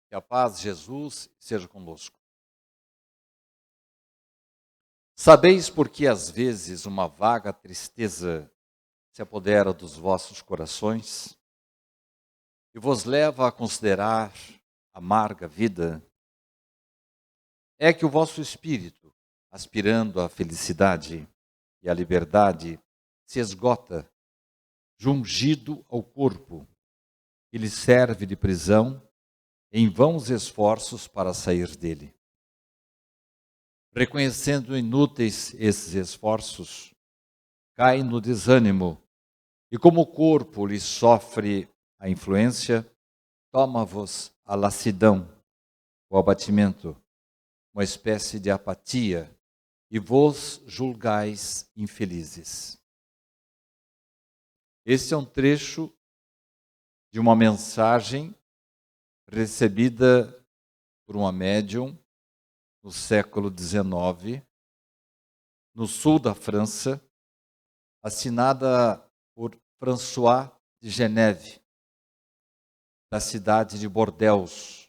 Que a paz de Jesus seja convosco. Sabeis por que às vezes uma vaga tristeza se apodera dos vossos corações e vos leva a considerar amarga vida? É que o vosso espírito, aspirando à felicidade e à liberdade, se esgota, jungido ao corpo, que lhe serve de prisão em vãos esforços para sair dele. Reconhecendo inúteis esses esforços, cai no desânimo e, como o corpo lhe sofre a influência, toma-vos a lassidão, o abatimento, uma espécie de apatia, e vos julgais infelizes. Este é um trecho de uma mensagem recebida por uma médium no século XIX, no sul da França, assinada por François de Geneve, da cidade de Bordeaux.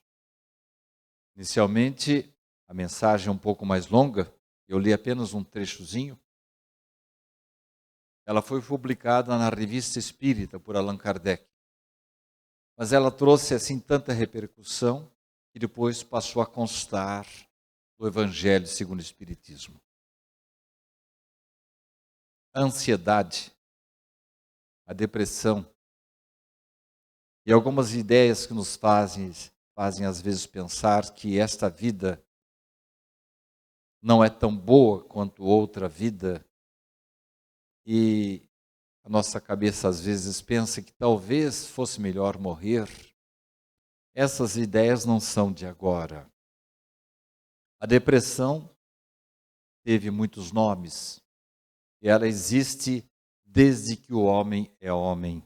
Inicialmente, a mensagem é um pouco mais longa, eu li apenas um trechozinho. Ela foi publicada na Revista Espírita por Allan Kardec. Mas ela trouxe assim tanta repercussão que depois passou a constar do Evangelho segundo o Espiritismo. A ansiedade, a depressão e algumas ideias que nos fazem às vezes pensar que esta vida não é tão boa quanto outra vida, e a nossa cabeça às vezes pensa que talvez fosse melhor morrer. Essas ideias não são de agora. A depressão teve muitos nomes e ela existe desde que o homem é homem.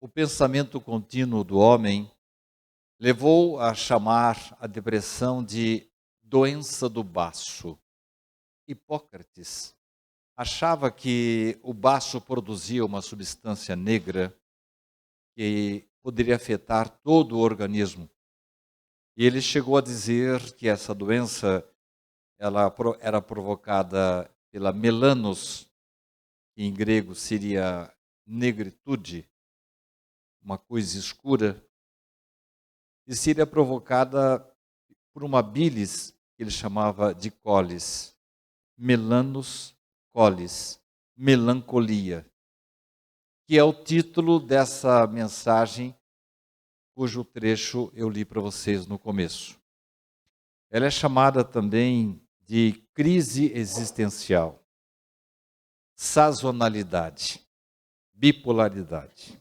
O pensamento contínuo do homem levou a chamar a depressão de doença do baço. Hipócrates achava que o baço produzia uma substância negra que poderia afetar todo o organismo. E ele chegou a dizer que essa doença ela era provocada pela melanos, que em grego seria negritude, uma coisa escura, e seria provocada por uma bilis que ele chamava de colis, melanos colis, melancolia, que é o título dessa mensagem, cujo trecho eu li para vocês no começo. Ela é chamada também de crise existencial, sazonalidade, bipolaridade.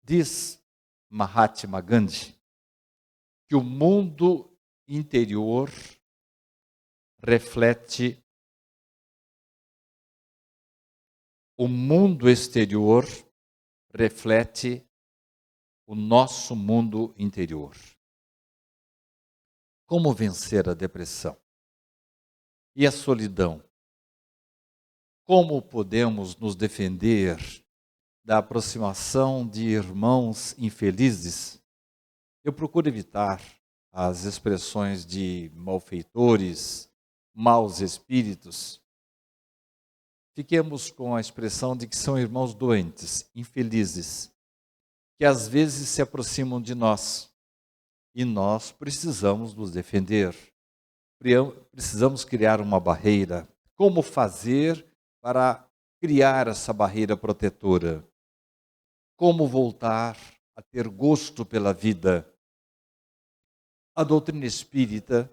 Diz Mahatma Gandhi que o mundo interior reflete o mundo exterior, reflete o nosso mundo interior. Como vencer a depressão e a solidão? Como podemos nos defender da aproximação de irmãos infelizes? Eu procuro evitar as expressões de malfeitores, maus espíritos. Fiquemos com a expressão de que são irmãos doentes, infelizes, que às vezes se aproximam de nós e nós precisamos nos defender. Precisamos criar uma barreira. Como fazer para criar essa barreira protetora? Como voltar a ter gosto pela vida? A doutrina espírita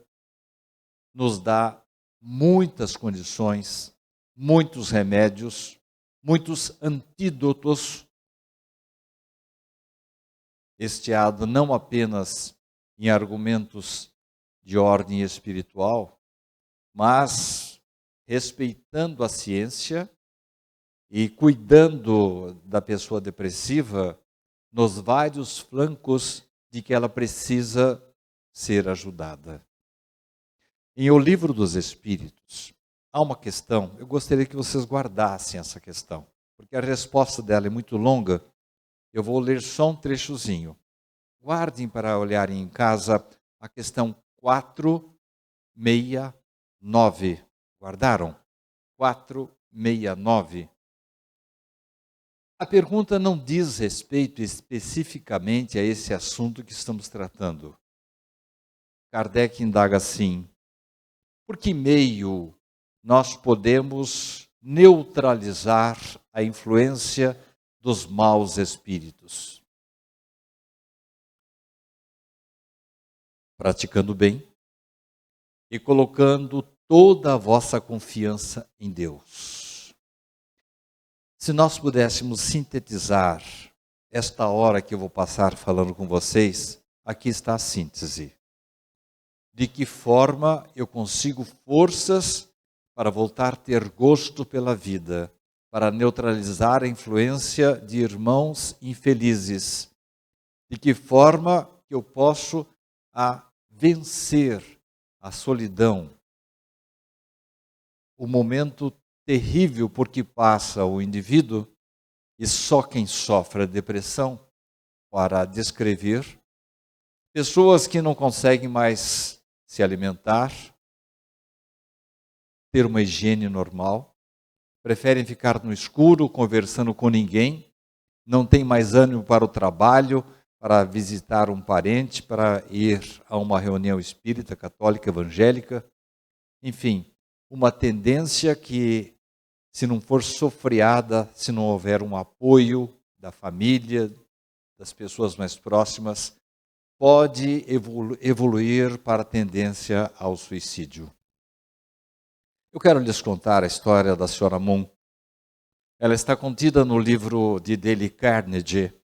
nos dá muitas condições, muitos remédios, muitos antídotos, esteado não apenas em argumentos de ordem espiritual, mas respeitando a ciência e cuidando da pessoa depressiva nos vários flancos de que ela precisa ser ajudada. Em O Livro dos Espíritos, há uma questão, eu gostaria que vocês guardassem essa questão, porque a resposta dela é muito longa Eu vou ler só um trechozinho. Guardem para olharem em casa a questão 469. Guardaram? 469. A pergunta não diz respeito especificamente a esse assunto que estamos tratando. Kardec indaga assim: por que meio nós podemos neutralizar a influência dos maus espíritos? Praticando bem e colocando toda a vossa confiança em Deus. Se nós pudéssemos sintetizar esta hora que eu vou passar falando com vocês, aqui está a síntese. De que forma eu consigo forças para voltar a ter gosto pela vida, para neutralizar a influência de irmãos infelizes. De que forma eu posso vencer a solidão, o momento terrível por que passa o indivíduo, e só quem sofre a depressão, para descrever, pessoas que não conseguem mais se alimentar, ter uma higiene normal, preferem ficar no escuro, conversando com ninguém, não tem mais ânimo para o trabalho, para visitar um parente, para ir a uma reunião espírita, católica, evangélica. Enfim, uma tendência que, se não for sofreada, se não houver um apoio da família, das pessoas mais próximas, pode evoluir para a tendência ao suicídio. Eu quero lhes contar a história da senhora Moon. Ela está contida no livro de Dale Carnegie,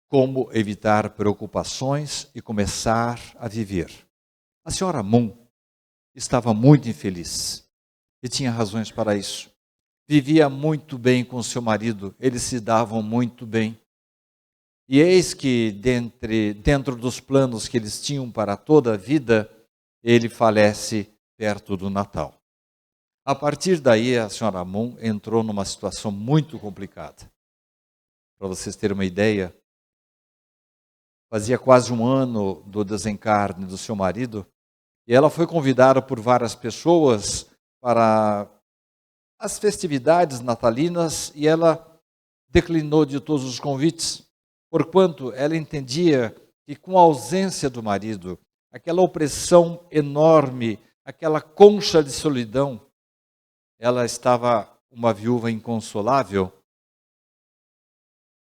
Como Evitar Preocupações e Começar a Viver. A senhora Moon estava muito infeliz e tinha razões para isso. Vivia muito bem com seu marido, eles se davam muito bem. E eis que dentro dos planos que eles tinham para toda a vida, ele falece perto do Natal. A partir daí, a senhora Moon entrou numa situação muito complicada. Para vocês terem uma ideia, fazia quase um ano do desencarne do seu marido, e ela foi convidada por várias pessoas para as festividades natalinas, e ela declinou de todos os convites, porquanto ela entendia que com a ausência do marido, aquela opressão enorme, aquela concha de solidão, ela estava uma viúva inconsolável.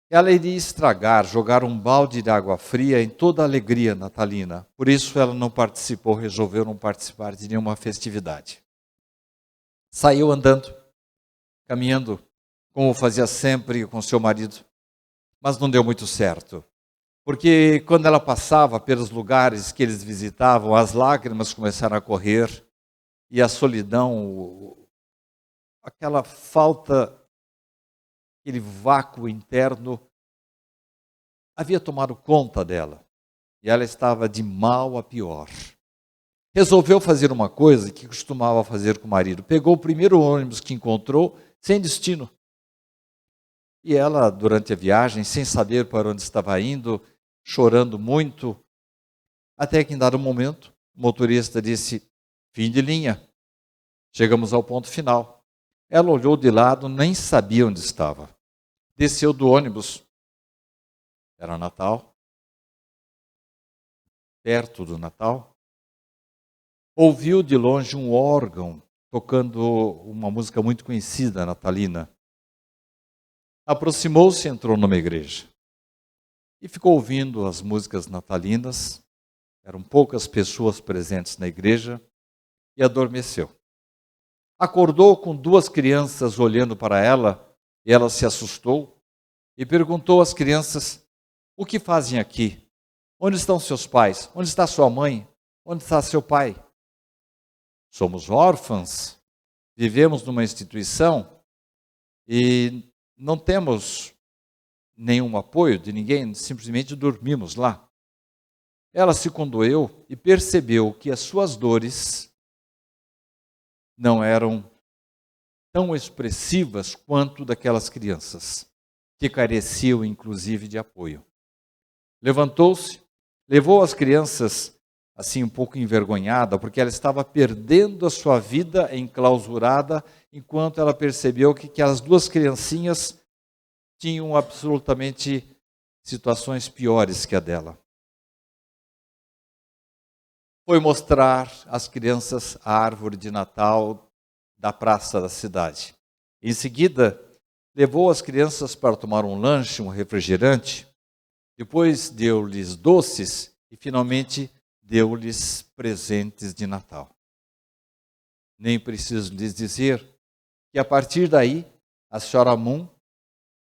Ela iria estragar, jogar um balde de água fria em toda a alegria natalina. Por isso ela não participou, resolveu não participar de nenhuma festividade. Saiu andando, caminhando, como fazia sempre com seu marido, mas não deu muito certo. Porque quando ela passava pelos lugares que eles visitavam, as lágrimas começaram a correr e a solidão, aquela falta, aquele vácuo interno, havia tomado conta dela. E ela estava de mal a pior. Resolveu fazer uma coisa que costumava fazer com o marido. Pegou o primeiro ônibus que encontrou, sem destino. E ela, durante a viagem, sem saber para onde estava indo, chorando muito, até que em dado momento, o motorista disse: fim de linha, chegamos ao ponto final. Ela olhou de lado, nem sabia onde estava. Desceu do ônibus, era Natal, perto do Natal, ouviu de longe um órgão tocando uma música muito conhecida, natalina. Aproximou-se e entrou numa igreja. E ficou ouvindo as músicas natalinas. Eram poucas pessoas presentes na igreja. E adormeceu. Acordou com duas crianças olhando para ela. E ela se assustou. E perguntou às crianças: o que fazem aqui? Onde estão seus pais? Onde está sua mãe? Onde está seu pai? Somos órfãs. Vivemos numa instituição. E não temos nenhum apoio de ninguém, simplesmente dormimos lá. Ela se condoeu e percebeu que as suas dores não eram tão expressivas quanto daquelas crianças. que careciam inclusive de apoio. Levantou-se, levou as crianças assim um pouco envergonhada, porque ela estava perdendo a sua vida enclausurada, enquanto ela percebeu que as duas criancinhas tinham absolutamente situações piores que a dela. Foi mostrar às crianças a árvore de Natal da praça da cidade. Em seguida, levou as crianças para tomar um lanche, um refrigerante. Depois deu-lhes doces e, finalmente, deu-lhes presentes de Natal. Nem preciso lhes dizer que, a partir daí, a senhora Moon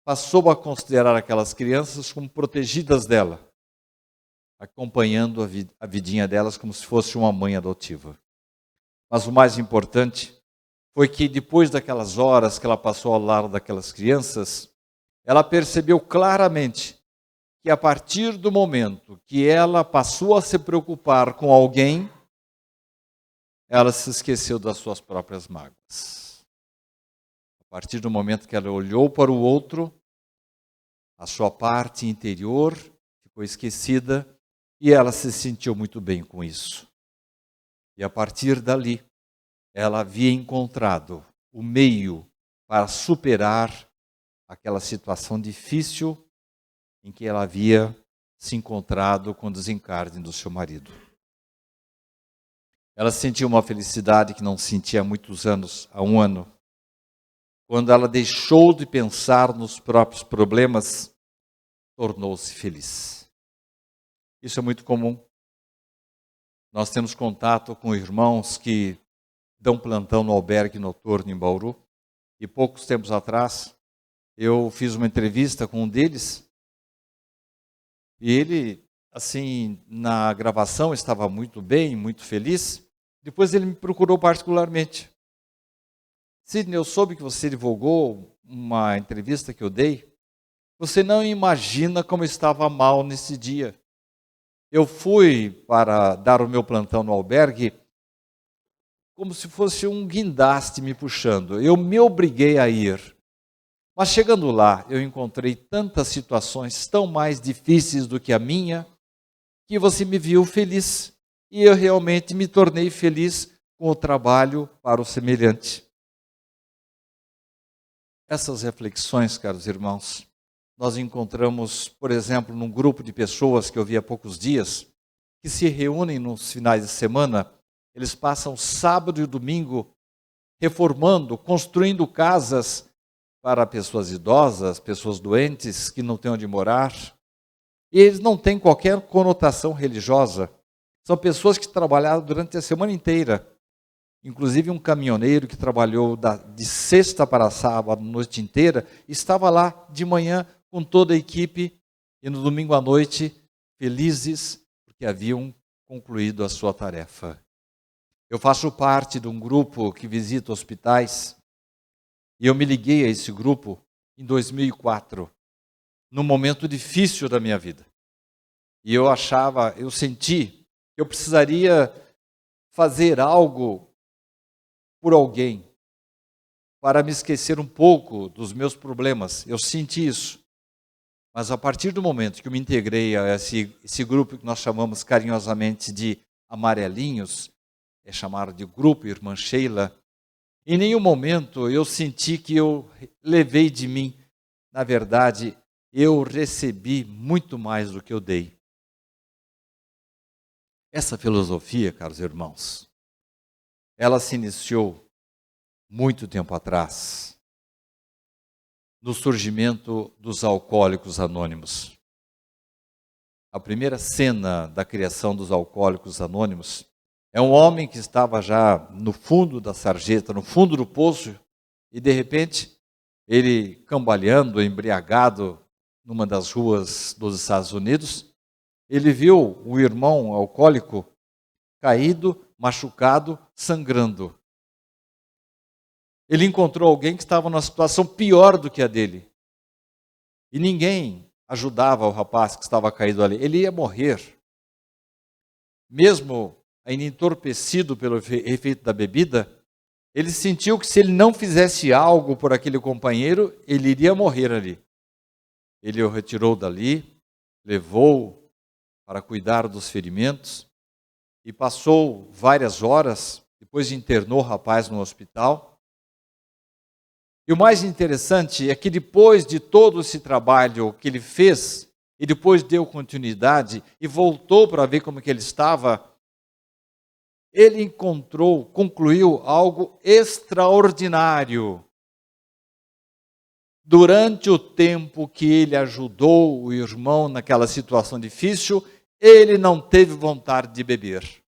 passou a considerar aquelas crianças como protegidas dela, acompanhando a vidinha delas como se fosse uma mãe adotiva. Mas o mais importante foi que, depois daquelas horas que ela passou ao lado daquelas crianças, ela percebeu claramente que, a partir do momento que ela passou a se preocupar com alguém, ela se esqueceu das suas próprias mágoas. A partir do momento que ela olhou para o outro, a sua parte interior ficou esquecida e ela se sentiu muito bem com isso. E a partir dali, ela havia encontrado o meio para superar aquela situação difícil em que ela havia se encontrado com o desencarne do seu marido. Ela sentiu uma felicidade que não sentia há muitos anos, há um ano. Quando ela deixou de pensar nos próprios problemas, tornou-se feliz. Isso é muito comum. Nós temos contato com irmãos que dão plantão no albergue noturno em Bauru. E poucos tempos atrás, eu fiz uma entrevista com um deles. E ele, assim, na gravação estava muito bem, muito feliz. Depois ele me procurou particularmente. Sidney, eu soube que você divulgou uma entrevista que eu dei. Você não imagina como eu estava mal nesse dia. Eu fui para dar o meu plantão no albergue como se fosse um guindaste me puxando. Eu me obriguei a ir. Mas chegando lá, eu encontrei tantas situações tão mais difíceis do que a minha, que você me viu feliz. E eu realmente me tornei feliz com o trabalho para o semelhante. Essas reflexões, caros irmãos, nós encontramos, por exemplo, num grupo de pessoas que eu vi há poucos dias, que se reúnem nos finais de semana. Eles passam sábado e domingo reformando, construindo casas para pessoas idosas, pessoas doentes, que não têm onde morar. E eles não têm qualquer conotação religiosa. São pessoas que trabalharam durante a semana inteira. Inclusive um caminhoneiro que trabalhou de sexta para sábado, a noite inteira, estava lá de manhã com toda a equipe e no domingo à noite, felizes, porque haviam concluído a sua tarefa. Eu faço parte de um grupo que visita hospitais e eu me liguei a esse grupo em 2004, num momento difícil da minha vida. E eu senti que eu precisaria fazer algo por alguém para me esquecer um pouco dos meus problemas. Eu senti isso. Mas a partir do momento que eu me integrei a esse grupo que nós chamamos carinhosamente de amarelinhos, é chamado de grupo Irmã Sheila, em nenhum momento eu senti que eu levei de mim. Na verdade, eu recebi muito mais do que eu dei. Essa filosofia, caros irmãos, ela se iniciou muito tempo atrás, no surgimento dos Alcoólicos Anônimos. A primeira cena da criação dos Alcoólicos Anônimos é um homem que estava já no fundo da sarjeta, no fundo do poço, e de repente, ele cambaleando, embriagado, numa das ruas dos Estados Unidos, ele viu um irmão alcoólico caído, machucado, sangrando. Ele encontrou alguém que estava numa situação pior do que a dele. E ninguém ajudava o rapaz que estava caído ali. Ele ia morrer. Mesmo ainda entorpecido pelo efeito da bebida, ele sentiu que se ele não fizesse algo por aquele companheiro, ele iria morrer ali. ele o retirou dali, levou para cuidar dos ferimentos e passou várias horas, depois internou o rapaz no hospital. E o mais interessante é que depois de todo esse trabalho que ele fez, e depois deu continuidade e voltou para ver como que ele estava, ele concluiu algo extraordinário. Durante o tempo que ele ajudou o irmão naquela situação difícil, ele não teve vontade de beber.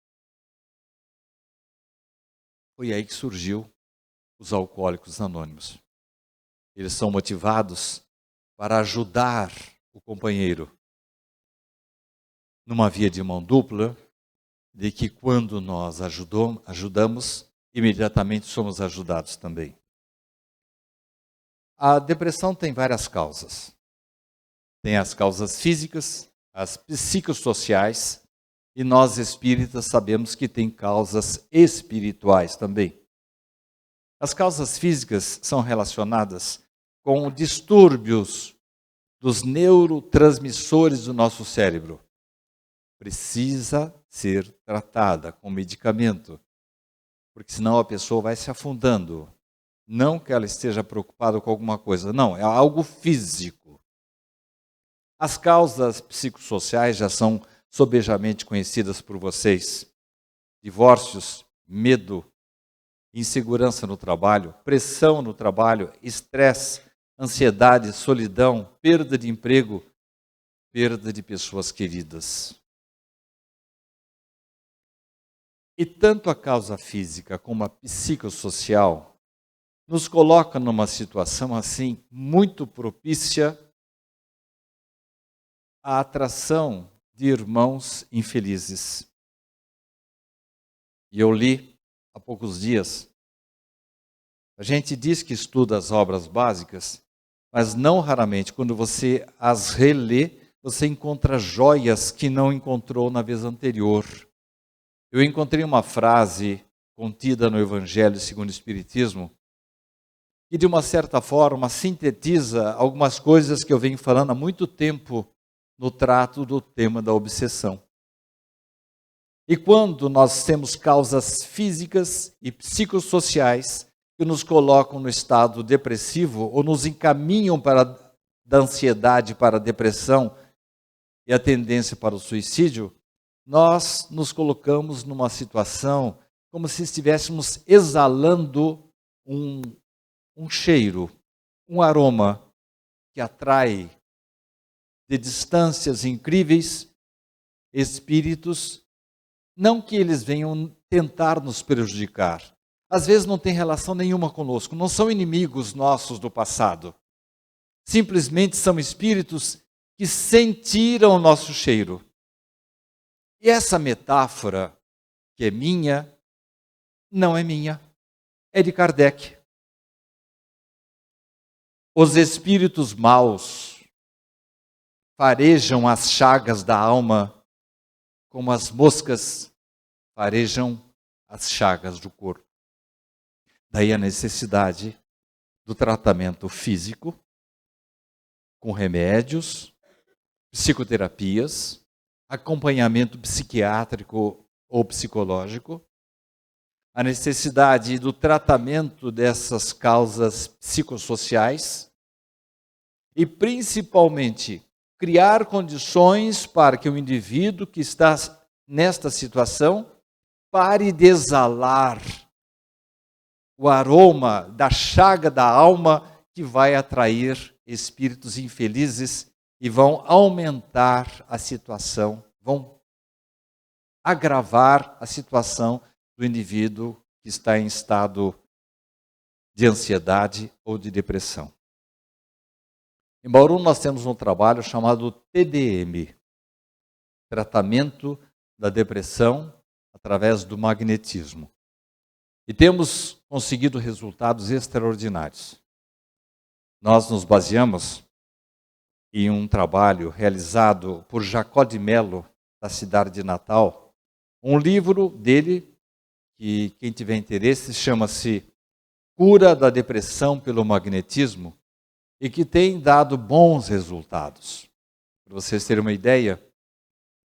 Foi aí que surgiu os Alcoólicos Anônimos. Eles são motivados para ajudar o companheiro numa via de mão dupla, de que quando nós ajudamos, imediatamente somos ajudados também. A depressão tem várias causas. Tem as causas físicas, as psicossociais, e nós espíritas sabemos que tem causas espirituais também. As causas físicas são relacionadas com distúrbios dos neurotransmissores do nosso cérebro. Precisa ser tratada com medicamento, porque senão a pessoa vai se afundando. Não que ela esteja preocupada com alguma coisa, não, é algo físico. As causas psicossociais já são sobejamente conhecidas por vocês. Divórcios, medo, insegurança no trabalho, pressão no trabalho, estresse, ansiedade, solidão, perda de emprego, perda de pessoas queridas. E tanto a causa física como a psicossocial nos coloca numa situação assim muito propícia à atração de irmãos infelizes. E eu li há poucos dias, a gente diz que estuda as obras básicas, mas não raramente, quando você as relê, você encontra joias que não encontrou na vez anterior. Eu encontrei uma frase contida no Evangelho segundo o Espiritismo, que de uma certa forma sintetiza algumas coisas que eu venho falando há muito tempo no trato do tema da obsessão. E quando nós temos causas físicas e psicossociais que nos colocam no estado depressivo ou nos encaminham da ansiedade para a depressão e a tendência para o suicídio, nós nos colocamos numa situação como se estivéssemos exalando um cheiro, um aroma que atrai de distâncias incríveis espíritos, não que eles venham tentar nos prejudicar. Às vezes não tem relação nenhuma conosco, não são inimigos nossos do passado. Simplesmente são espíritos que sentiram o nosso cheiro. E essa metáfora, que é minha, não é minha, é de Kardec. Os espíritos maus farejam as chagas da alma como as moscas farejam as chagas do corpo. Daí a necessidade do tratamento físico, com remédios, psicoterapias, acompanhamento psiquiátrico ou psicológico, a necessidade do tratamento dessas causas psicossociais e, principalmente, criar condições para que o indivíduo que está nesta situação pare de exalar o aroma da chaga da alma que vai atrair espíritos infelizes e vão aumentar a situação, vão agravar a situação do indivíduo que está em estado de ansiedade ou de depressão. Em Bauru nós temos um trabalho chamado TDM, Tratamento da Depressão através do Magnetismo. E temos conseguido resultados extraordinários. Nós nos baseamos em um trabalho realizado por Jacó de Mello, da cidade de Natal. Um livro dele, que quem tiver interesse, chama-se Cura da Depressão pelo Magnetismo. e que tem dado bons resultados. Para vocês terem uma ideia,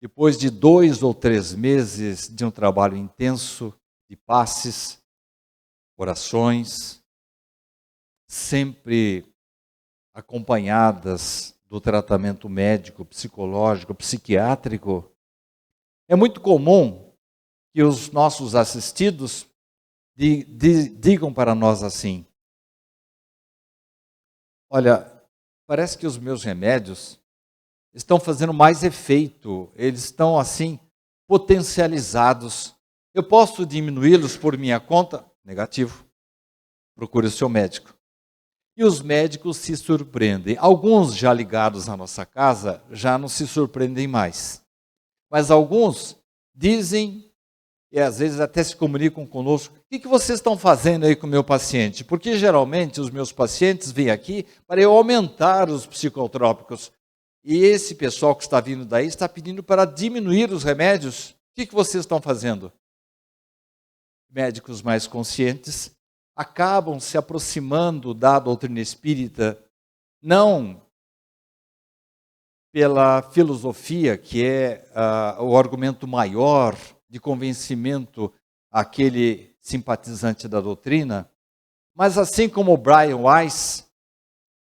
depois de 2 ou 3 meses de um trabalho intenso, de passes, orações, sempre acompanhadas do tratamento médico, psicológico, psiquiátrico, é muito comum que os nossos assistidos digam para nós assim: olha, parece que os meus remédios estão fazendo mais efeito, eles estão assim potencializados. Eu posso diminuí-los por minha conta? Negativo. Procure o seu médico. E os médicos se surpreendem. Alguns já ligados à nossa casa já não se surpreendem mais. Mas alguns dizem, e às vezes até se comunicam conosco: o que vocês estão fazendo aí com o meu paciente? Porque geralmente os meus pacientes vêm aqui para eu aumentar os psicotrópicos. E esse pessoal que está vindo daí está pedindo para diminuir os remédios. O que vocês estão fazendo? Médicos mais conscientes acabam se aproximando da doutrina espírita, não pela filosofia, que é o argumento maior de convencimento àquele simpatizante da doutrina, mas assim como Brian Weiss,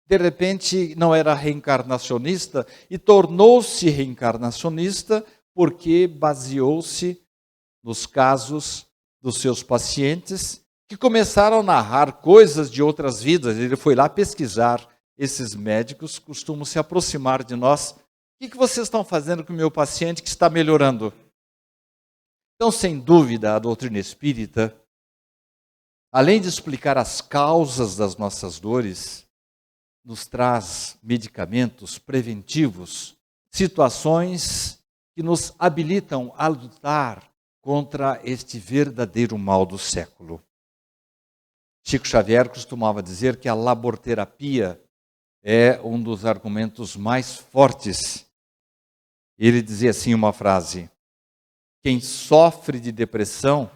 de repente não era reencarnacionista e tornou-se reencarnacionista porque baseou-se nos casos dos seus pacientes que começaram a narrar coisas de outras vidas. Ele foi lá pesquisar. Esses médicos costumam se aproximar de nós. O que vocês estão fazendo com o meu paciente que está melhorando? Então, sem dúvida, a doutrina espírita, além de explicar as causas das nossas dores, nos traz medicamentos preventivos, situações que nos habilitam a lutar contra este verdadeiro mal do século. Chico Xavier costumava dizer que a laborterapia é um dos argumentos mais fortes. Ele dizia assim uma frase: quem sofre de depressão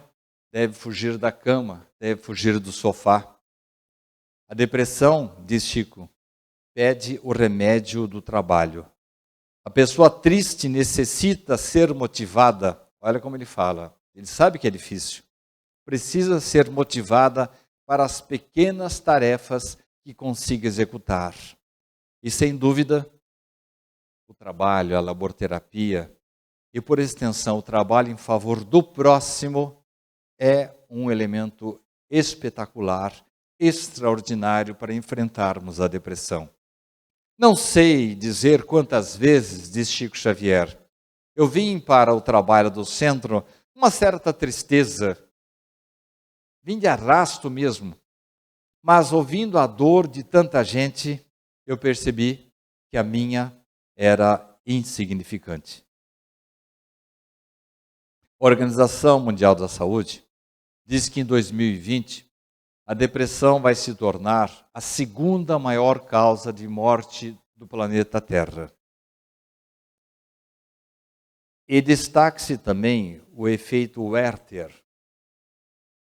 deve fugir da cama, deve fugir do sofá. A depressão, diz Chico, pede o remédio do trabalho. A pessoa triste necessita ser motivada. Olha como ele fala. Ele sabe que é difícil. Precisa ser motivada para as pequenas tarefas que consiga executar. E sem dúvida, o trabalho, a laborterapia e, por extensão, o trabalho em favor do próximo é um elemento espetacular, extraordinário para enfrentarmos a depressão. Não sei dizer quantas vezes, diz Chico Xavier, eu vim para o trabalho do centro uma certa tristeza, vim de arrasto mesmo, mas ouvindo a dor de tanta gente, eu percebi que a minha era insignificante. A Organização Mundial da Saúde diz que em 2020 a depressão vai se tornar a segunda maior causa de morte do planeta Terra. E destaque-se também o efeito Werther.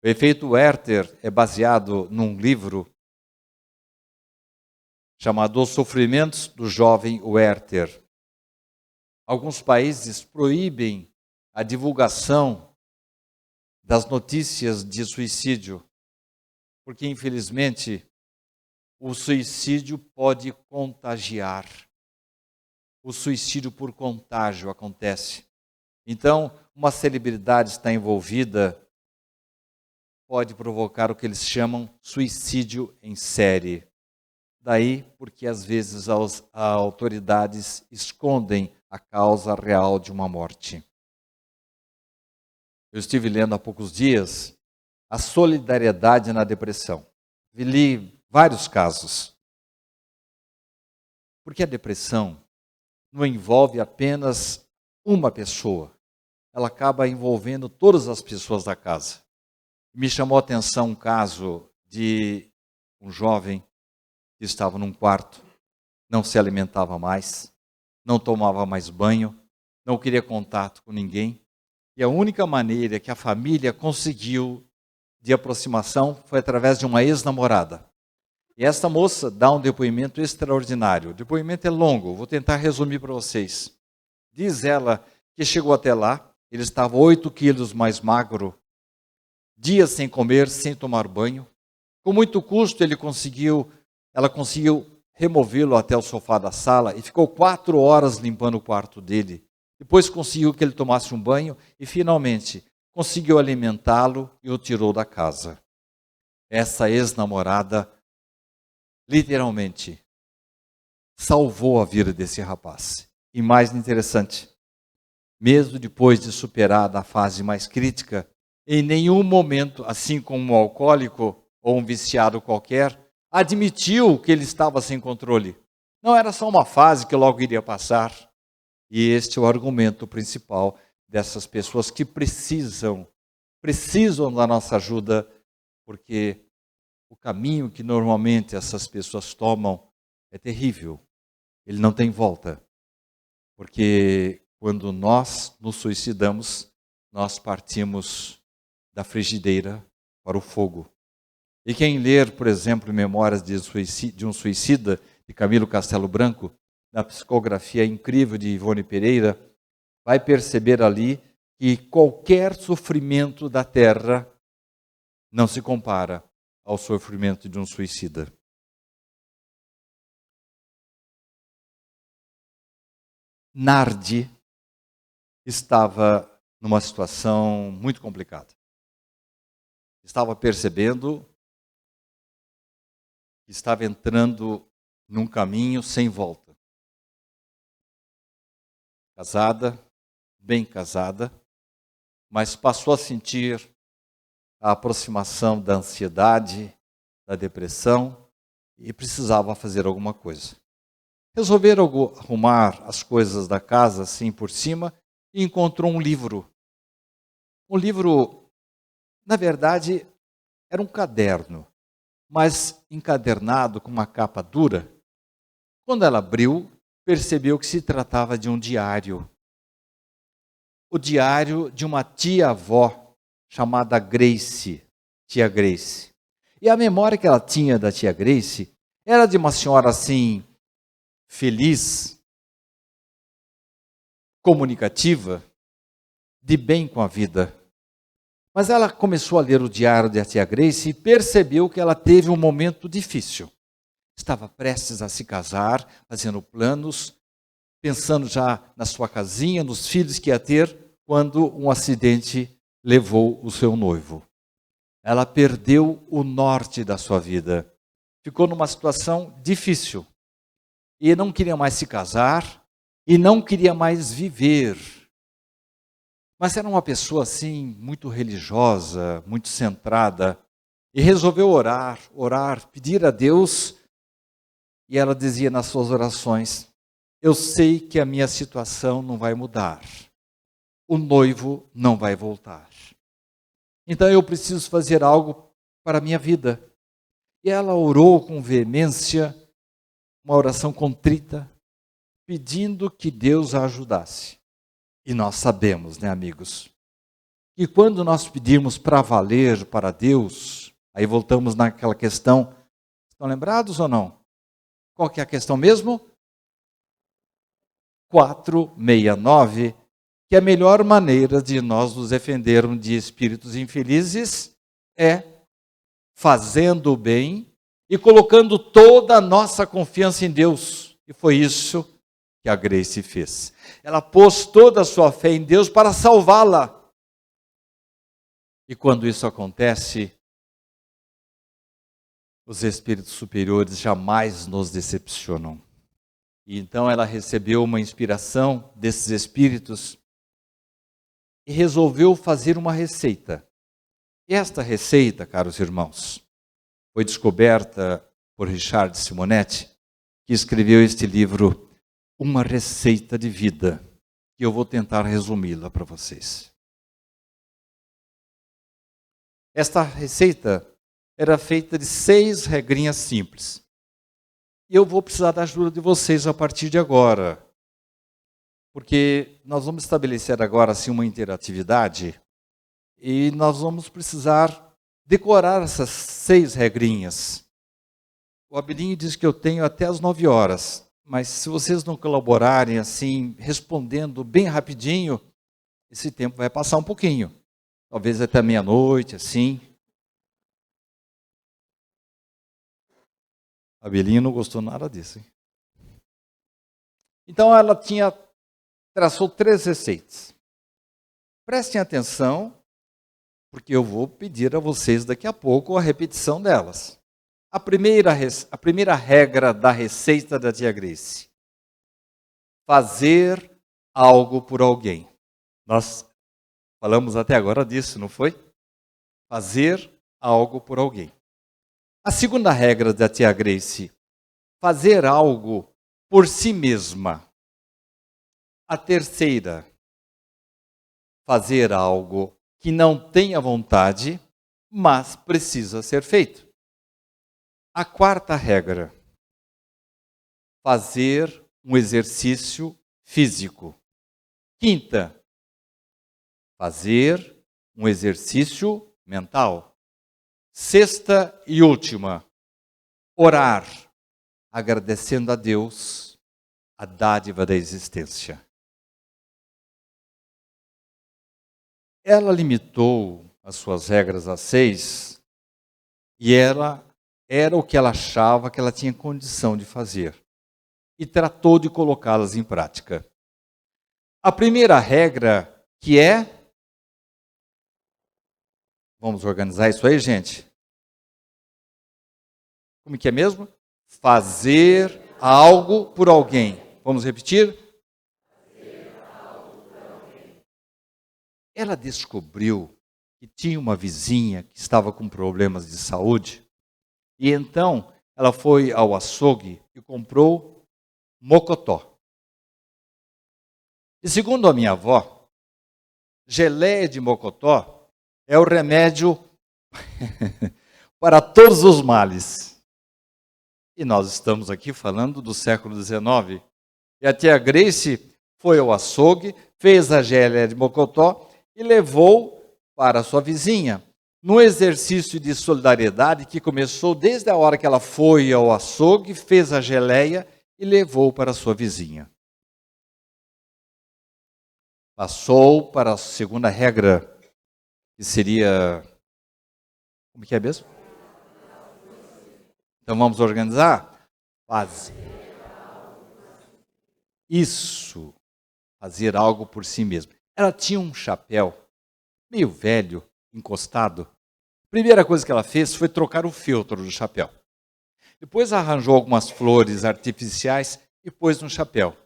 O efeito Werther é baseado num livro chamado Os Sofrimentos do Jovem Werther. Alguns países proíbem a divulgação das notícias de suicídio, porque, infelizmente, o suicídio pode contagiar. O suicídio por contágio acontece. Então, uma celebridade está envolvida, pode provocar o que eles chamam suicídio em série. Daí, porque às vezes as autoridades escondem a causa real de uma morte. Eu estive lendo há poucos dias a solidariedade na depressão. Li vários casos. Porque a depressão não envolve apenas uma pessoa. Ela acaba envolvendo todas as pessoas da casa. Me chamou a atenção um caso de um jovem que estava num quarto, não se alimentava mais, não tomava mais banho, não queria contato com ninguém. E a única maneira que a família conseguiu de aproximação foi através de uma ex-namorada. E esta moça dá um depoimento extraordinário. O depoimento é longo, vou tentar resumir para vocês. Diz ela que chegou até lá, ele estava 8 quilos mais magro, dias sem comer, sem tomar banho. Com muito custo ela conseguiu removê-lo até o sofá da sala e ficou 4 horas limpando o quarto dele. Depois conseguiu que ele tomasse um banho e finalmente conseguiu alimentá-lo e o tirou da casa. Essa ex-namorada literalmente salvou a vida desse rapaz. E mais interessante, mesmo depois de superar a fase mais crítica, em nenhum momento, assim como um alcoólico ou um viciado qualquer, admitiu que ele estava sem controle. Não era só uma fase que logo iria passar. E este é o argumento principal dessas pessoas que precisam da nossa ajuda, porque o caminho que normalmente essas pessoas tomam é terrível. Ele não tem volta. Porque quando nós nos suicidamos, nós partimos da frigideira para o fogo. E quem ler, por exemplo, Memórias de um Suicida, de Camilo Castelo Branco, na psicografia incrível de Ivone Pereira, vai perceber ali que qualquer sofrimento da terra não se compara ao sofrimento de um suicida. Nardi estava numa situação muito complicada. Estava percebendo que estava entrando num caminho sem volta. Casada, bem casada, mas passou a sentir a aproximação da ansiedade, da depressão e precisava fazer alguma coisa. Resolveram arrumar as coisas da casa assim por cima e encontrou um livro. Um livro, na verdade, era um caderno, mas encadernado com uma capa dura. Quando ela abriu, percebeu que se tratava de um diário. O diário de uma tia-avó chamada Grace, tia Grace. E a memória que ela tinha da tia Grace era de uma senhora assim, feliz, comunicativa, de bem com a vida. Mas ela começou a ler o diário da tia Grace e percebeu que ela teve um momento difícil. Estava prestes a se casar, fazendo planos, pensando já na sua casinha, nos filhos que ia ter, quando um acidente levou o seu noivo. Ela perdeu o norte da sua vida. Ficou numa situação difícil. E não queria mais se casar, e não queria mais viver. Mas era uma pessoa assim, muito religiosa, muito centrada, e resolveu orar, pedir a Deus, e ela dizia nas suas orações: eu sei que a minha situação não vai mudar, o noivo não vai voltar. Então eu preciso fazer algo para a minha vida. E ela orou com veemência, uma oração contrita, pedindo que Deus a ajudasse. E nós sabemos, né, amigos, que quando nós pedimos para valer para Deus, aí voltamos naquela questão, estão lembrados ou não? Qual que é a questão mesmo? 469, que a melhor maneira de nós nos defendermos de espíritos infelizes é fazendo o bem e colocando toda a nossa confiança em Deus. E foi isso que a Grace fez. Ela pôs toda a sua fé em Deus para salvá-la. E quando isso acontece, os espíritos superiores jamais nos decepcionam. E então ela recebeu uma inspiração desses espíritos e resolveu fazer uma receita. E esta receita, caros irmãos, foi descoberta por Richard Simonetti, que escreveu este livro, Uma Receita de Vida, que eu vou tentar resumi-la para vocês. Esta receita era feita de 6 regrinhas simples. E eu vou precisar da ajuda de vocês a partir de agora. Porque nós vamos estabelecer agora assim, uma interatividade e nós vamos precisar decorar essas 6 regrinhas. O Abilinho diz que eu tenho até as 9 horas, mas se vocês não colaborarem assim, respondendo bem rapidinho, esse tempo vai passar um pouquinho. Talvez até meia-noite, assim. A Abilinho não gostou nada disso, hein? Então ela traçou 3 receitas. Prestem atenção, porque eu vou pedir a vocês daqui a pouco a repetição delas. A primeira regra da receita da tia Grace: fazer algo por alguém. Nós falamos até agora disso, não foi? Fazer algo por alguém. A segunda regra da tia Grace: fazer algo por si mesma. A terceira: fazer algo que não tenha vontade, mas precisa ser feito. A quarta regra: fazer um exercício físico. Quinta: fazer um exercício mental. Sexta e última: orar, agradecendo a Deus a dádiva da existência. Ela limitou as suas regras a 6 e ela era o que ela achava que ela tinha condição de fazer. E tratou de colocá-las em prática. A primeira regra, que é... Vamos organizar isso aí, gente? Como que é mesmo? Fazer algo por alguém. Vamos repetir? Ela descobriu que tinha uma vizinha que estava com problemas de saúde. E então ela foi ao açougue e comprou mocotó. E segundo a minha avó, geleia de mocotó é o remédio para todos os males. E nós estamos aqui falando do século XIX. E a tia Grace foi ao açougue, fez a geleia de mocotó e levou para a sua vizinha. No exercício de solidariedade que começou desde a hora que ela foi ao açougue, fez a geleia e levou para a sua vizinha. Passou para a segunda regra, que seria... Como que é mesmo? Então vamos organizar? Isso, fazer algo por si mesmo. Ela tinha um chapéu meio velho, encostado. A primeira coisa que ela fez foi trocar o feltro do chapéu. Depois arranjou algumas flores artificiais e pôs no chapéu.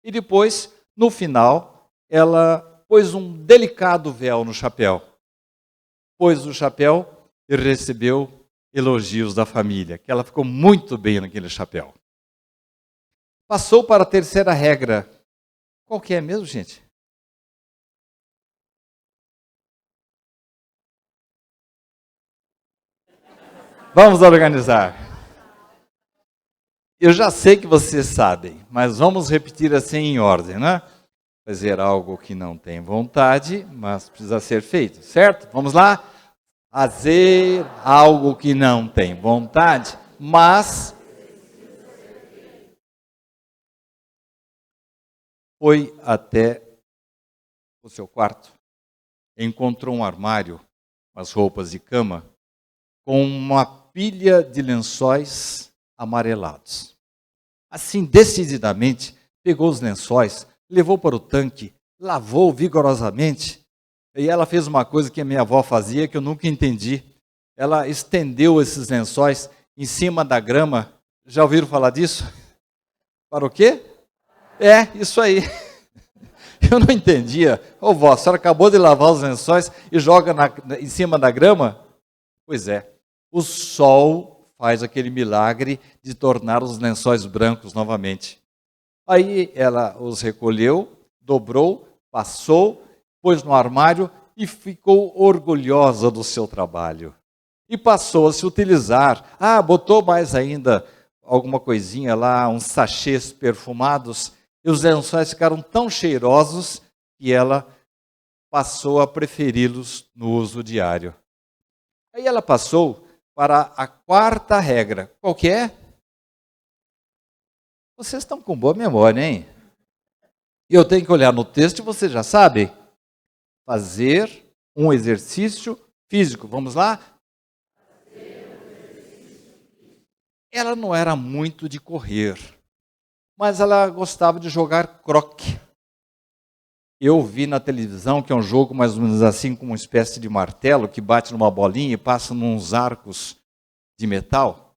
E depois, no final, ela pôs um delicado véu no chapéu. Pôs o chapéu e recebeu elogios da família, que ela ficou muito bem naquele chapéu. Passou para a terceira regra. Qual que é mesmo, gente? Vamos organizar. Eu já sei que vocês sabem, mas vamos repetir assim em ordem, né? Fazer algo que não tem vontade, mas precisa ser feito, certo? Vamos lá? Fazer algo que não tem vontade, mas... Foi até o seu quarto, encontrou um armário, umas roupas de cama, com uma pilha de lençóis amarelados. Assim, decididamente, pegou os lençóis, levou para o tanque, lavou vigorosamente. E ela fez uma coisa que a minha avó fazia, que eu nunca entendi. Ela estendeu esses lençóis em cima da grama. Já ouviram falar disso? Para o quê? É, isso aí. Eu não entendia. Ô vó, a senhora acabou de lavar os lençóis e joga em cima da grama? Pois é. O sol faz aquele milagre de tornar os lençóis brancos novamente. Aí ela os recolheu, dobrou, passou, pôs no armário e ficou orgulhosa do seu trabalho. E passou a se utilizar. Botou mais ainda alguma coisinha lá, uns sachês perfumados, e os lençóis ficaram tão cheirosos que ela passou a preferi-los no uso diário. Aí ela passou para a quarta regra. Qual que é? Vocês estão com boa memória, hein? E eu tenho que olhar no texto e você já sabe. Fazer um exercício físico. Vamos lá? Ela não era muito de correr, mas ela gostava de jogar croque. Eu vi na televisão que é um jogo mais ou menos assim, com uma espécie de martelo que bate numa bolinha e passa nos arcos de metal.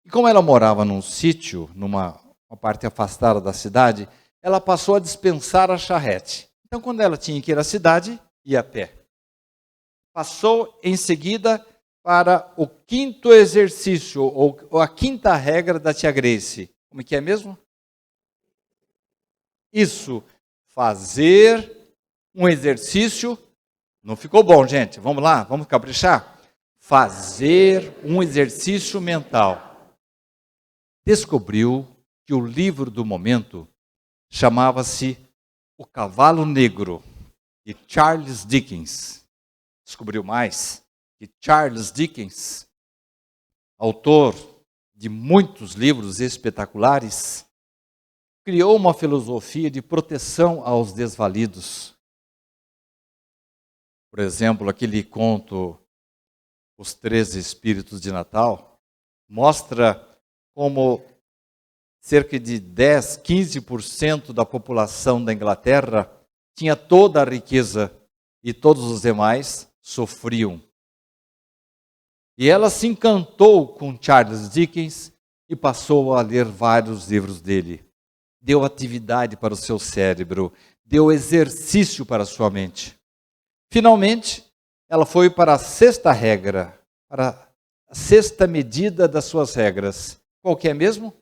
E como ela morava num sítio, numa parte afastada da cidade, ela passou a dispensar a charrete. Então, quando ela tinha que ir à cidade, ia a pé. Passou em seguida para o quinto exercício, ou a quinta regra da tia Grace. Como é que é mesmo? Isso, fazer um exercício. Não ficou bom, gente? Vamos lá, vamos caprichar? Fazer um exercício mental. Descobriu que o livro do momento chamava-se O Cavalo Negro, de Charles Dickens. Descobriu mais que Charles Dickens, autor de muitos livros espetaculares, criou uma filosofia de proteção aos desvalidos. Por exemplo, aquele conto Os 13 Espíritos de Natal mostra como cerca de 10, 15% da população da Inglaterra tinha toda a riqueza e todos os demais sofriam. E ela se encantou com Charles Dickens e passou a ler vários livros dele. Deu atividade para o seu cérebro, deu exercício para a sua mente. Finalmente, ela foi para a sexta regra, para a sexta medida das suas regras. Qual que é mesmo?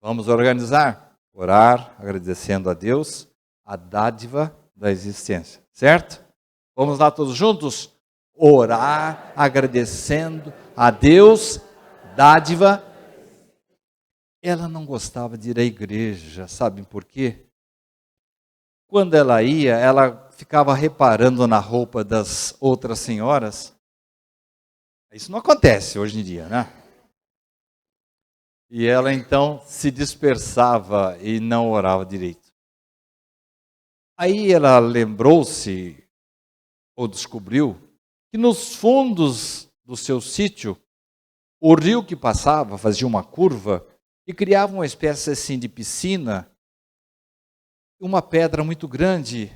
Vamos organizar. Orar, agradecendo a Deus, a dádiva da existência. Certo? Vamos lá todos juntos? Orar, agradecendo a Deus, dádiva. Ela não gostava de ir à igreja, sabem por quê? Quando ela ia, ela ficava reparando na roupa das outras senhoras. Isso não acontece hoje em dia, né? E ela então se dispersava e não orava direito. Aí ela lembrou-se, ou descobriu, que nos fundos do seu sítio, o rio que passava fazia uma curva e criava uma espécie assim de piscina, uma pedra muito grande,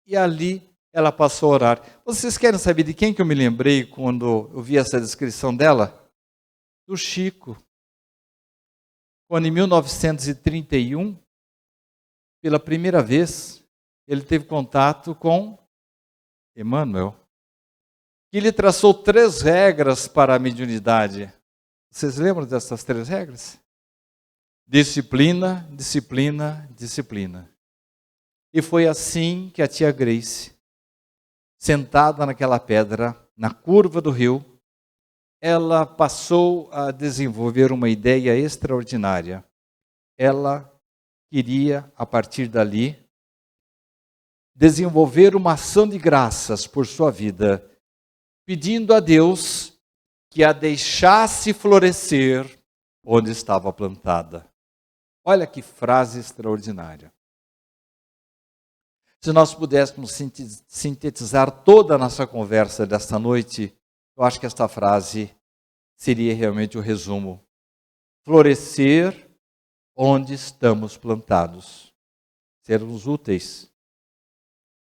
e ali ela passou a orar. Vocês querem saber de quem que eu me lembrei quando eu vi essa descrição dela? Do Chico. Quando em 1931, pela primeira vez, ele teve contato com Emmanuel, que lhe traçou 3 regras para a mediunidade. Vocês lembram dessas 3 regras? Disciplina, disciplina, disciplina. E foi assim que a tia Grace, sentada naquela pedra, na curva do rio, ela passou a desenvolver uma ideia extraordinária. Ela queria, a partir dali, desenvolver uma ação de graças por sua vida, pedindo a Deus que a deixasse florescer onde estava plantada. Olha que frase extraordinária. Se nós pudéssemos sintetizar toda a nossa conversa desta noite, eu acho que esta frase seria realmente o resumo. Florescer onde estamos plantados. Sermos úteis.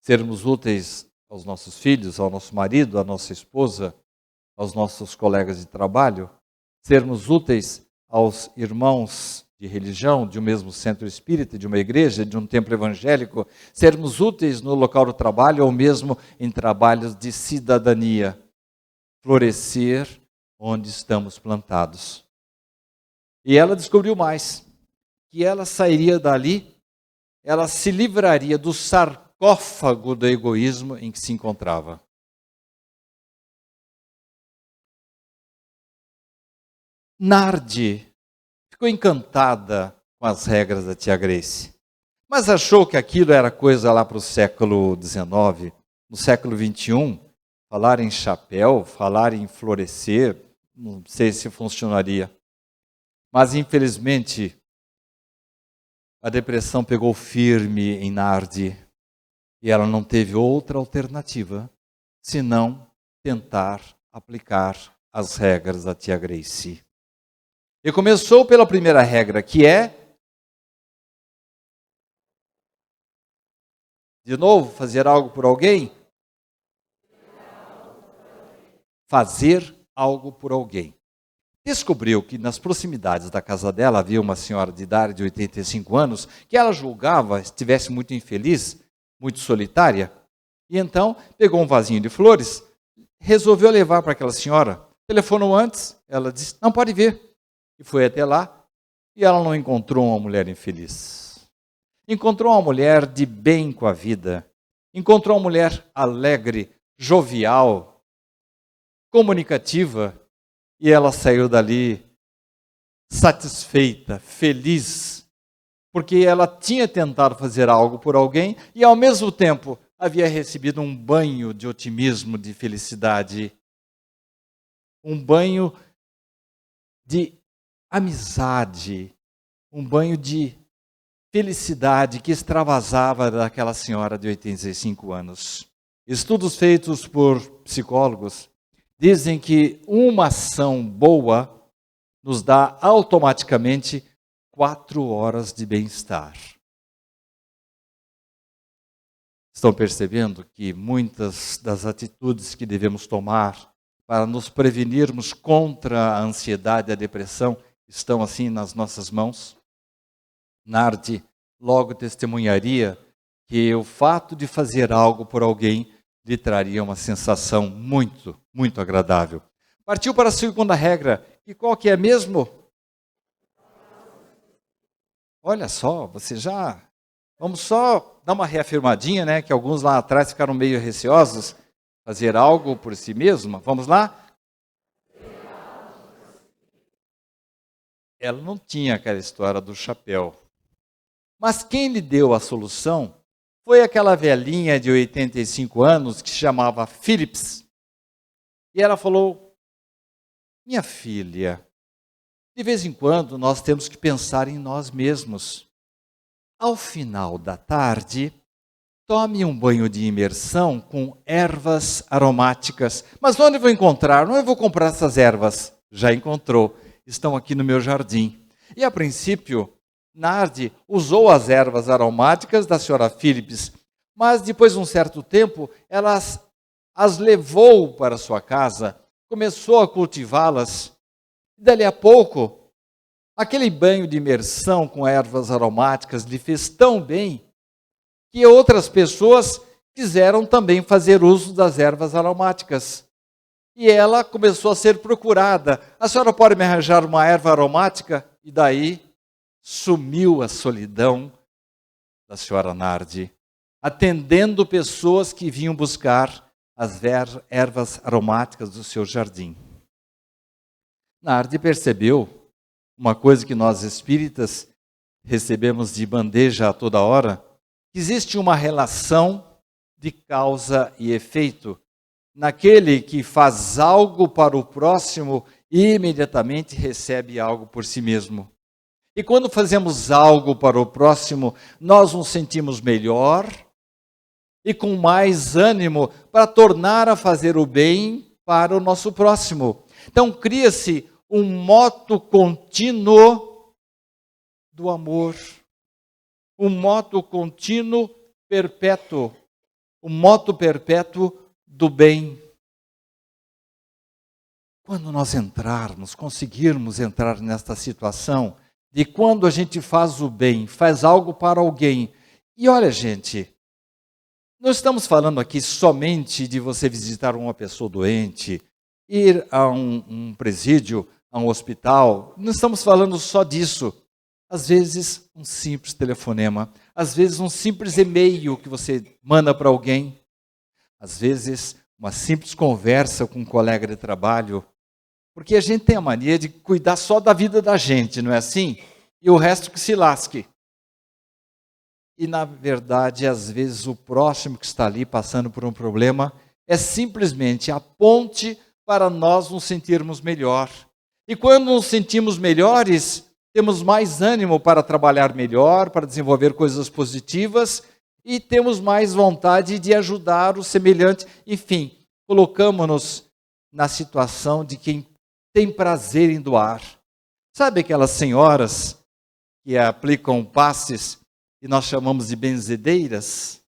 Sermos úteis aos nossos filhos, ao nosso marido, à nossa esposa, aos nossos colegas de trabalho. Sermos úteis aos irmãos de religião, de um mesmo centro espírita, de uma igreja, de um templo evangélico. Sermos úteis no local do trabalho ou mesmo em trabalhos de cidadania. Florescer onde estamos plantados. E ela descobriu mais, que ela sairia dali, ela se livraria do sarcófago do egoísmo em que se encontrava. Nardi ficou encantada com as regras da tia Grace, mas achou que aquilo era coisa lá para o século XIX, no século XXI. Falar em chapéu, falar em florescer, não sei se funcionaria. Mas, infelizmente, a depressão pegou firme em Nardi e ela não teve outra alternativa senão tentar aplicar as regras da tia Gracie. E começou pela primeira regra, que é, de novo, fazer algo por alguém? Fazer algo por alguém. Descobriu que nas proximidades da casa dela havia uma senhora de idade de 85 anos que ela julgava estivesse muito infeliz, muito solitária. E então pegou um vasinho de flores, resolveu levar para aquela senhora. Telefonou antes, ela disse, não, pode vir. E foi até lá e ela não encontrou uma mulher infeliz. Encontrou uma mulher de bem com a vida. Encontrou uma mulher alegre, jovial, comunicativa. E ela saiu dali satisfeita, feliz, porque ela tinha tentado fazer algo por alguém e, ao mesmo tempo, havia recebido um banho de otimismo, de felicidade, um banho de amizade, um banho de felicidade que extravasava daquela senhora de 85 anos. Estudos feitos por psicólogos dizem que uma ação boa nos dá automaticamente 4 horas de bem-estar. Estão percebendo que muitas das atitudes que devemos tomar para nos prevenirmos contra a ansiedade e a depressão estão assim nas nossas mãos? Nardi logo testemunharia que o fato de fazer algo por alguém lhe traria uma sensação muito, muito agradável. Partiu para a segunda regra. E qual que é mesmo? Olha só, você já... Vamos só dar uma reafirmadinha, né? Que alguns lá atrás ficaram meio receosos. Fazer algo por si mesmo. Vamos lá? Ela não tinha aquela história do chapéu. Mas quem lhe deu a solução foi aquela velhinha de 85 anos que se chamava Phillips. E ela falou, minha filha, de vez em quando nós temos que pensar em nós mesmos. Ao final da tarde, tome um banho de imersão com ervas aromáticas. Mas onde eu vou encontrar? Onde eu vou comprar essas ervas? Já encontrou, estão aqui no meu jardim. E a princípio, Nardi usou as ervas aromáticas da senhora Phillips, mas depois de um certo tempo, ela as levou para sua casa, começou a cultivá-las, e dali a pouco, aquele banho de imersão com ervas aromáticas lhe fez tão bem, que outras pessoas quiseram também fazer uso das ervas aromáticas. E ela começou a ser procurada. A senhora pode me arranjar uma erva aromática? E daí sumiu a solidão da senhora Nardi, atendendo pessoas que vinham buscar as ervas aromáticas do seu jardim. Nardi percebeu uma coisa que nós espíritas recebemos de bandeja a toda hora, que existe uma relação de causa e efeito naquele que faz algo para o próximo e imediatamente recebe algo por si mesmo. E quando fazemos algo para o próximo, nós nos sentimos melhor e com mais ânimo para tornar a fazer o bem para o nosso próximo. Então cria-se um moto contínuo do amor, um moto contínuo perpétuo, um moto perpétuo do bem. Quando nós conseguirmos entrar nesta situação, de quando a gente faz o bem, faz algo para alguém. E olha, gente, não estamos falando aqui somente de você visitar uma pessoa doente, ir a um presídio, a um hospital. Não estamos falando só disso. Às vezes, um simples telefonema. Às vezes, um simples e-mail que você manda para alguém. Às vezes, uma simples conversa com um colega de trabalho. Porque a gente tem a mania de cuidar só da vida da gente, não é assim? E o resto que se lasque. E, na verdade, às vezes, o próximo que está ali passando por um problema é simplesmente a ponte para nós nos sentirmos melhor. E quando nos sentimos melhores, temos mais ânimo para trabalhar melhor, para desenvolver coisas positivas e temos mais vontade de ajudar o semelhante. Enfim, colocamos-nos na situação de quem tem prazer em doar. Sabe aquelas senhoras que aplicam passes e nós chamamos de benzedeiras?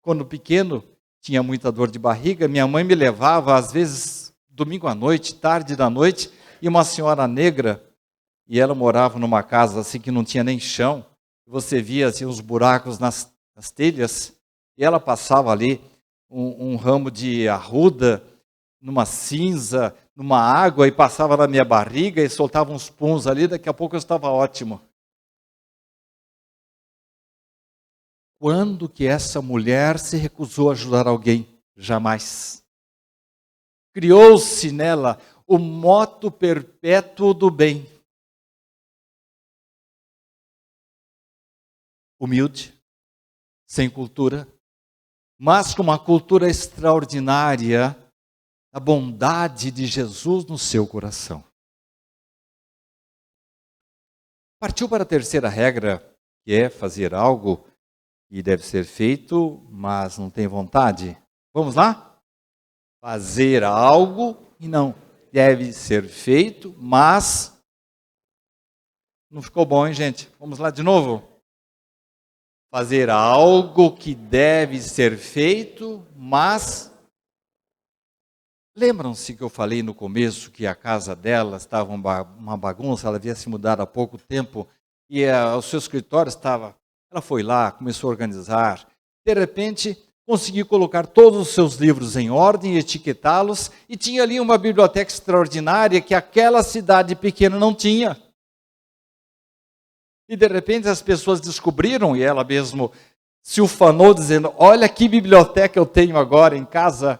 Quando pequeno, tinha muita dor de barriga, minha mãe me levava, às vezes, domingo à noite, tarde da noite, e uma senhora negra, e ela morava numa casa assim que não tinha nem chão, você via assim, os buracos nas telhas, e ela passava ali um ramo de arruda, numa cinza, numa água, e passava na minha barriga, e soltava uns puns ali, daqui a pouco eu estava ótimo. Quando que essa mulher se recusou a ajudar alguém? Jamais. Criou-se nela o moto perpétuo do bem. Humilde, sem cultura, mas com uma cultura extraordinária, a bondade de Jesus no seu coração. Partiu para a terceira regra, que é fazer algo e deve ser feito, mas não tem vontade. Vamos lá? Fazer algo e não deve ser feito, mas não ficou bom, hein, gente? Vamos lá de novo. Fazer algo que deve ser feito, mas lembram-se que eu falei no começo que a casa dela estava uma bagunça, ela havia se mudado há pouco tempo e o seu escritório estava. Ela foi lá, começou a organizar. De repente, conseguiu colocar todos os seus livros em ordem, etiquetá-los, e tinha ali uma biblioteca extraordinária que aquela cidade pequena não tinha. E de repente as pessoas descobriram, e ela mesmo se ufanou dizendo, olha que biblioteca eu tenho agora em casa.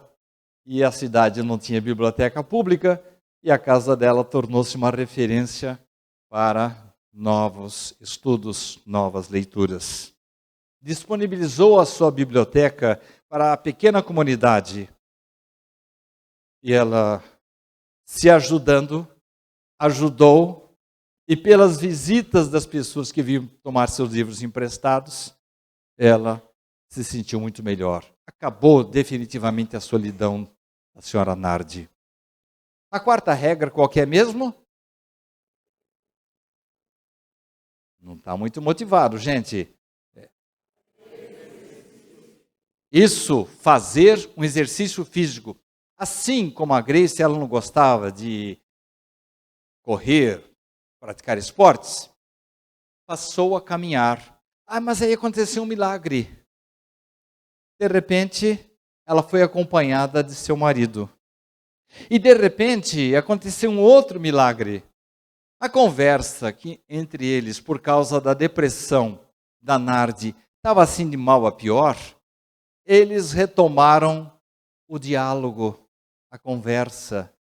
E a cidade não tinha biblioteca pública, e a casa dela tornou-se uma referência para novos estudos, novas leituras. Disponibilizou a sua biblioteca para a pequena comunidade. E ela, se ajudando, ajudou, e pelas visitas das pessoas que vinham tomar seus livros emprestados, ela se sentiu muito melhor. Acabou definitivamente a solidão da senhora Nardi. A quarta regra, qual que é mesmo? Não está muito motivado, gente. Isso, fazer um exercício físico. Assim como a Grace, ela não gostava de correr, praticar esportes, passou a caminhar. Mas aí aconteceu um milagre. De repente, ela foi acompanhada de seu marido. E de repente, aconteceu um outro milagre. A conversa entre eles, por causa da depressão da Nardi, estava assim de mal a pior. Eles retomaram o diálogo, a conversa.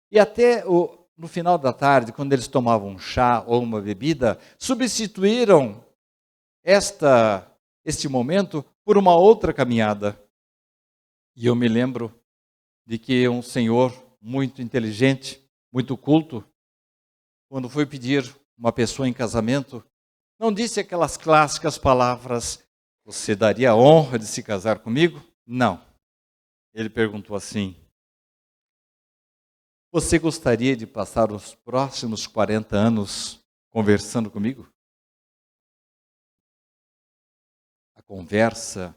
E até no final da tarde, quando eles tomavam um chá ou uma bebida, substituíram este momento por uma outra caminhada. E eu me lembro de que um senhor muito inteligente, muito culto, quando foi pedir uma pessoa em casamento, não disse aquelas clássicas palavras, você daria a honra de se casar comigo? Não. Ele perguntou assim, você gostaria de passar os próximos 40 anos conversando comigo? A conversa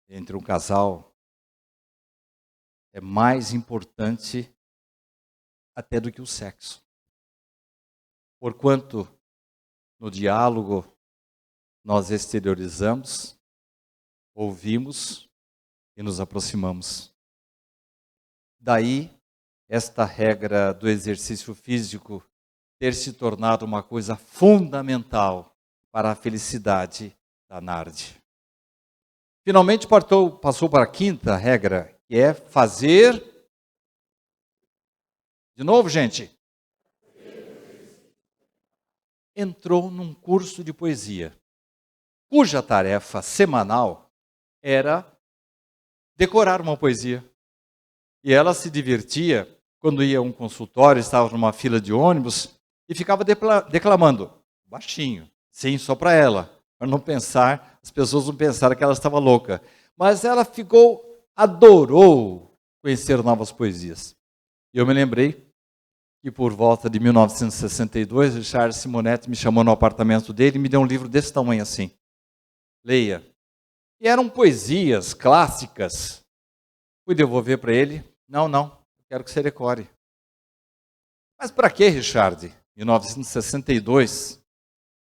entre um casal é mais importante até do que o sexo. Porquanto, no diálogo, nós exteriorizamos, ouvimos e nos aproximamos. Daí, esta regra do exercício físico ter se tornado uma coisa fundamental para a felicidade da Nardi. Finalmente, passou para a quinta regra, que é fazer. De novo, gente. Entrou num curso de poesia, cuja tarefa semanal era decorar uma poesia. E ela se divertia quando ia a um consultório, estava numa fila de ônibus e ficava declamando, baixinho, sim, só para ela, para não pensar, as pessoas não pensaram que ela estava louca. Mas ela adorou conhecer novas poesias. E eu me lembrei que por volta de 1962, Richard Simonetti me chamou no apartamento dele e me deu um livro desse tamanho assim. Leia. E eram poesias clássicas. Fui devolver para ele. Não, quero que você decore. Mas para que, Richard? 1962,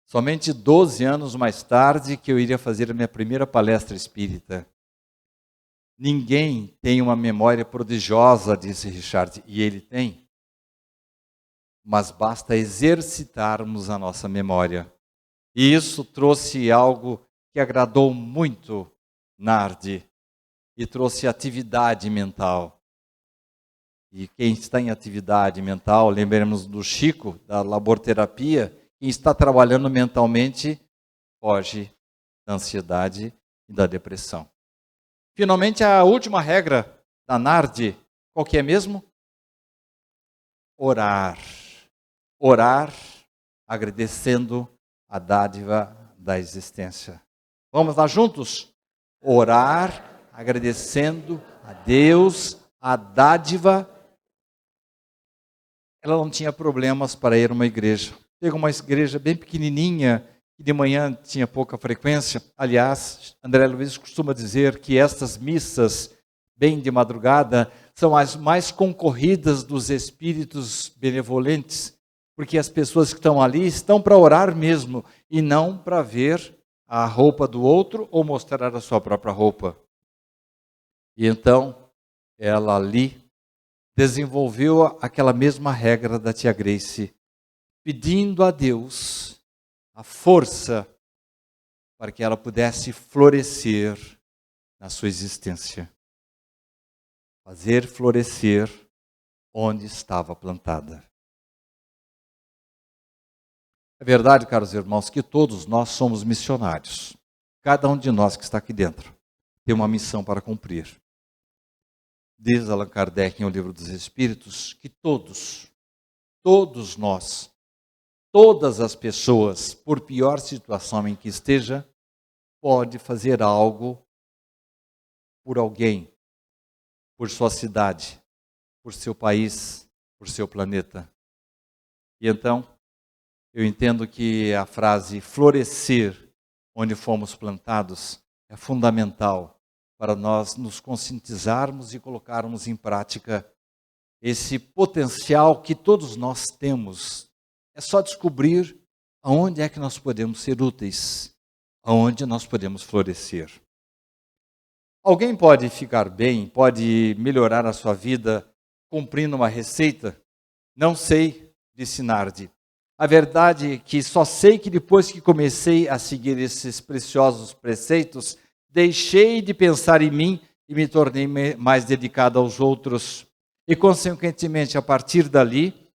somente 12 anos mais tarde que eu iria fazer a minha primeira palestra espírita. Ninguém tem uma memória prodigiosa, disse Richard, e ele tem. Mas basta exercitarmos a nossa memória. E isso trouxe algo que agradou muito Nardi, e trouxe atividade mental. E quem está em atividade mental, lembremos do Chico, da laborterapia, quem está trabalhando mentalmente foge da ansiedade e da depressão. Finalmente, a última regra da Nardi, qual que é mesmo? Orar. Orar agradecendo a dádiva da existência. Vamos lá juntos? Orar agradecendo a Deus a dádiva. Ela não tinha problemas para ir a uma igreja. Pegou uma igreja bem pequenininha, que de manhã tinha pouca frequência. Aliás, André Luiz costuma dizer que estas missas, bem de madrugada, são as mais concorridas dos espíritos benevolentes, porque as pessoas que estão ali estão para orar mesmo, e não para ver a roupa do outro ou mostrar a sua própria roupa. E então, ela ali desenvolveu aquela mesma regra da tia Grace, pedindo a Deus a força para que ela pudesse florescer na sua existência. Fazer florescer onde estava plantada. É verdade, caros irmãos, que todos nós somos missionários. Cada um de nós que está aqui dentro tem uma missão para cumprir. Diz Allan Kardec em O Livro dos Espíritos que todos nós, todas as pessoas, por pior situação em que esteja, pode fazer algo por alguém, por sua cidade, por seu país, por seu planeta. E então, eu entendo que a frase florescer onde fomos plantados é fundamental para nós nos conscientizarmos e colocarmos em prática esse potencial que todos nós temos. É só descobrir aonde é que nós podemos ser úteis, aonde nós podemos florescer. Alguém pode ficar bem, pode melhorar a sua vida cumprindo uma receita? Não sei, disse Nardi. A verdade é que só sei que depois que comecei a seguir esses preciosos preceitos, deixei de pensar em mim e me tornei mais dedicado aos outros. E, consequentemente, a partir dali,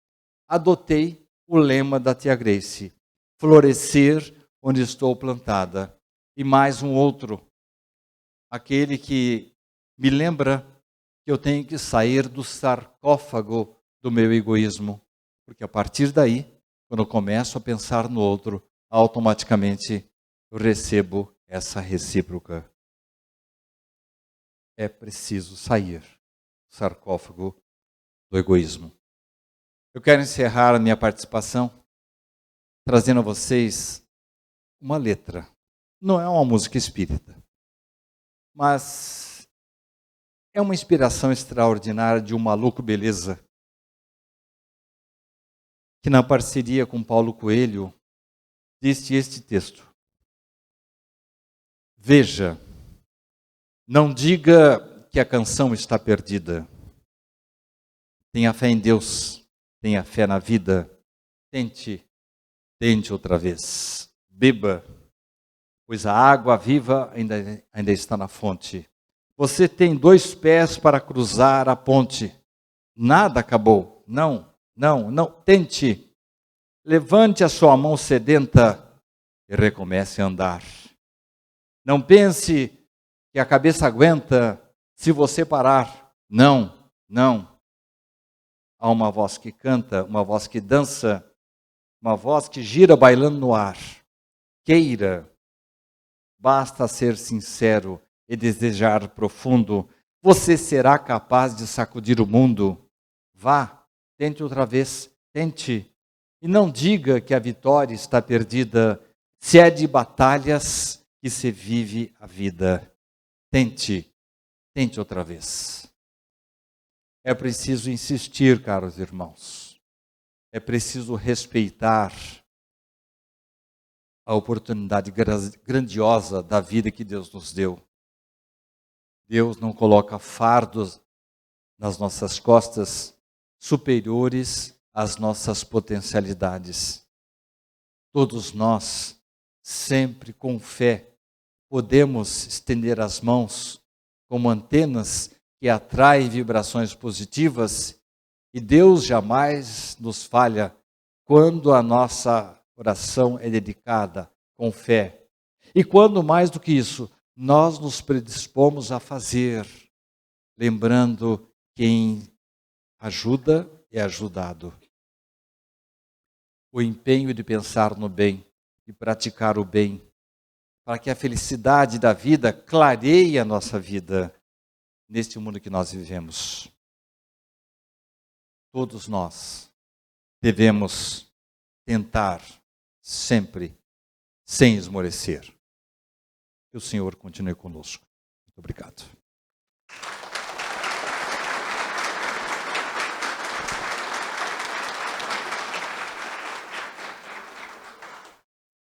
adotei o lema da tia Grace: florescer onde estou plantada. E mais um outro, aquele que me lembra que eu tenho que sair do sarcófago do meu egoísmo. Porque a partir daí, quando eu começo a pensar no outro, automaticamente eu recebo essa recíproca. É preciso sair do sarcófago do egoísmo. Eu quero encerrar a minha participação trazendo a vocês uma letra. Não é uma música espírita, mas é uma inspiração extraordinária de um maluco beleza, que na parceria com Paulo Coelho disse este texto: veja, não diga que a canção está perdida. Tenha fé em Deus, tenha fé na vida. Tente outra vez. Beba, pois a água viva ainda está na fonte. Você tem 2 pés para cruzar a ponte. Nada acabou. Não. Tente. Levante a sua mão sedenta e recomece a andar. Não pense que a cabeça aguenta se você parar. Não. Não. Há uma voz que canta, uma voz que dança, uma voz que gira bailando no ar. Queira, basta ser sincero e desejar profundo. Você será capaz de sacudir o mundo. Vá, tente outra vez, tente. E não diga que a vitória está perdida, se é de batalhas que se vive a vida. Tente, tente outra vez. É preciso insistir, caros irmãos. É preciso respeitar a oportunidade grandiosa da vida que Deus nos deu. Deus não coloca fardos nas nossas costas superiores às nossas potencialidades. Todos nós, sempre com fé, podemos estender as mãos como antenas que atraem vibrações positivas, e Deus jamais nos falha quando a nossa oração é dedicada com fé. E quando, mais do que isso, nós nos predispomos a fazer, lembrando quem ajuda é ajudado. O empenho de pensar no bem e praticar o bem, para que a felicidade da vida clareie a nossa vida neste mundo que nós vivemos. Todos nós devemos tentar sempre, sem esmorecer. Que o Senhor continue conosco. Muito obrigado.